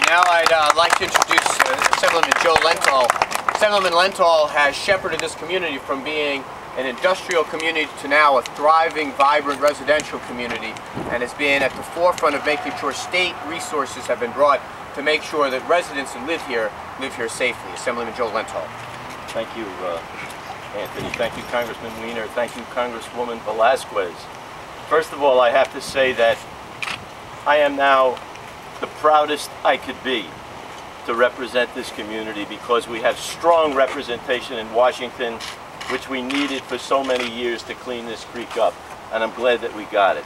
Now I'd like to introduce Assemblyman Joe Lentol. Assemblyman Lentol has shepherded this community from being an industrial community to now a thriving, vibrant residential community, and has been at the forefront of making sure state resources have been brought to make sure that residents who live here safely. Assemblyman Joe Lentol. Thank you, Anthony. Thank you, Congressman Weiner. Thank you, Congresswoman Velasquez. First of all, I have to say that I am now the proudest I could be to represent this community, because we have strong representation in Washington, which we needed for so many years to clean this creek up, and I'm glad that we got it.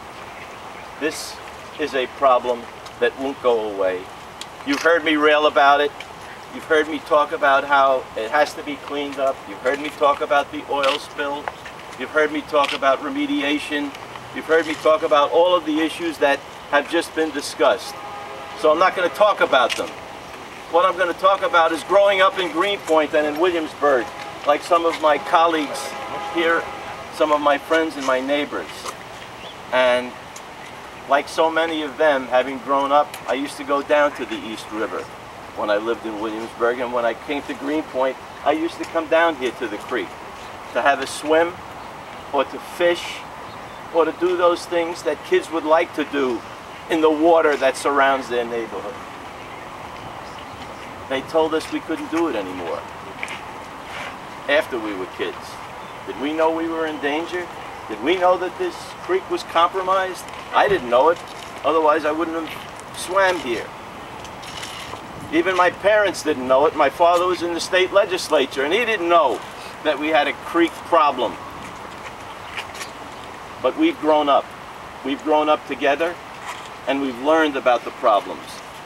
This is a problem that won't go away. You've heard me rail about it. You've heard me talk about how it has to be cleaned up. You've heard me talk about the oil spill. You've heard me talk about remediation. You've heard me talk about all of the issues that have just been discussed. So I'm not going to talk about them. What I'm going to talk about is growing up in Greenpoint and in Williamsburg, like some of my colleagues here, some of my friends and my neighbors. And like so many of them, having grown up, I used to go down to the East River when I lived in Williamsburg, and when I came to Greenpoint, I used to come down here to the creek to have a swim, or to fish, or to do those things that kids would like to do in the water that surrounds their neighborhood. They told us we couldn't do it anymore after we were kids. Did we know we were in danger? Did we know that this creek was compromised? I didn't know it, otherwise I wouldn't have swam here. Even my parents didn't know it. My father was in the state legislature and he didn't know that we had a creek problem. But we've grown up. We've grown up together, and we've learned about the problems.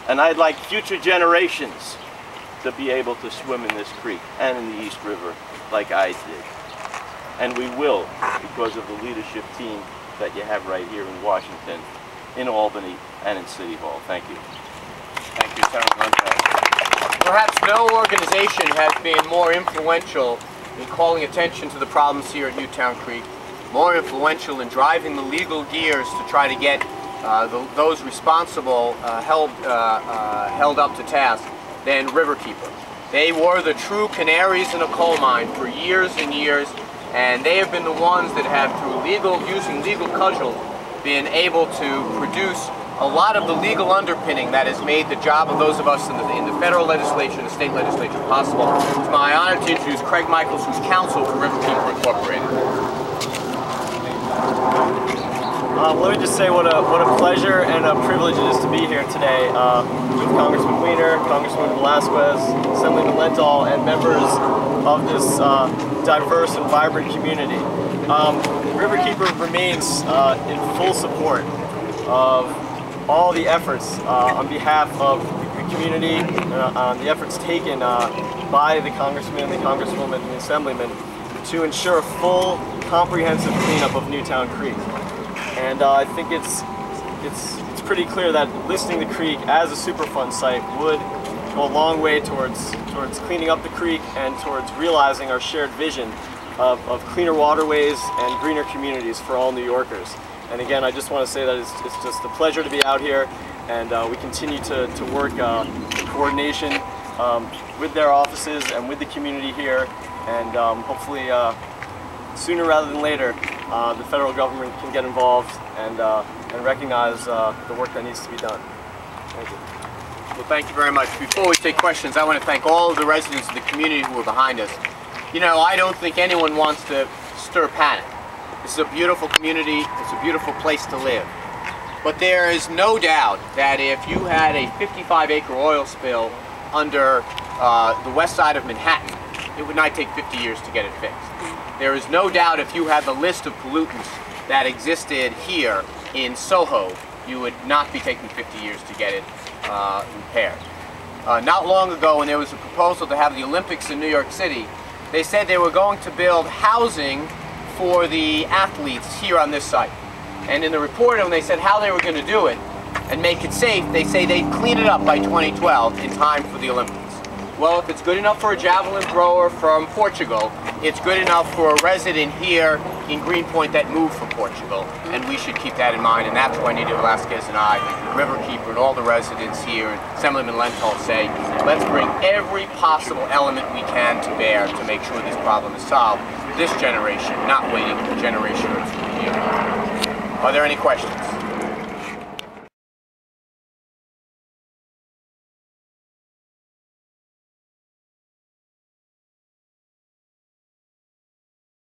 And I'd like future generations to be able to swim in this creek and in the East River like I did. And we will, because of the leadership team that you have right here in Washington, in Albany, and in City Hall. Thank you. Thank you, Senator Lentol. Perhaps no organization has been more influential in calling attention to the problems here at Newtown Creek, more influential in driving the legal gears to try to get those responsible held up to task than Riverkeeper. They were the true canaries in a coal mine for years and years, and they have been the ones that have, through using legal cudgels, been able to produce a lot of the legal underpinning that has made the job of those of us in the federal legislature and the state legislature possible. It's my honor to introduce Craig Michaels, who's counsel for Riverkeeper Incorporated. Let me just say what a pleasure and a privilege it is to be here today with Congressman Weiner, Congresswoman Velasquez, Assemblyman Lentol, and members of this diverse and vibrant community. Riverkeeper remains in full support of all the efforts on behalf of the community, the efforts taken by the Congressman, the Congresswoman, and the Assemblyman to ensure a full, comprehensive cleanup of Newtown Creek. And I think it's pretty clear that listing the creek as a Superfund site would go a long way towards cleaning up the creek and towards realizing our shared vision of cleaner waterways and greener communities for all New Yorkers. And again, I just want to say that it's just a pleasure to be out here, and we continue to work in coordination with their offices and with the community here, and hopefully sooner rather than later, the federal government can get involved and recognize the work that needs to be done. Thank you. Well, thank you very much. Before we take questions, I want to thank all of the residents of the community who are behind us. You know, I don't think anyone wants to stir panic. This is a beautiful community. It's a beautiful place to live. But there is no doubt that if you had a 55-acre oil spill under the west side of Manhattan, it would not take 50 years to get it fixed. There is no doubt if you had the list of pollutants that existed here in Soho, you would not be taking 50 years to get it repaired. Not long ago, when there was a proposal to have the Olympics in New York City, they said they were going to build housing for the athletes here on this site. And in the report, when they said how they were going to do it and make it safe, they say they'd clean it up by 2012 in time for the Olympics. Well, if it's good enough for a javelin thrower from Portugal, it's good enough for a resident here in Greenpoint that moved from Portugal, and we should keep that in mind, and that's why Nita Velasquez and I, Riverkeeper, and all the residents here, and Assemblyman Lentol say, let's bring every possible element we can to bear to make sure this problem is solved this generation, not waiting for generations from here. Are there any questions?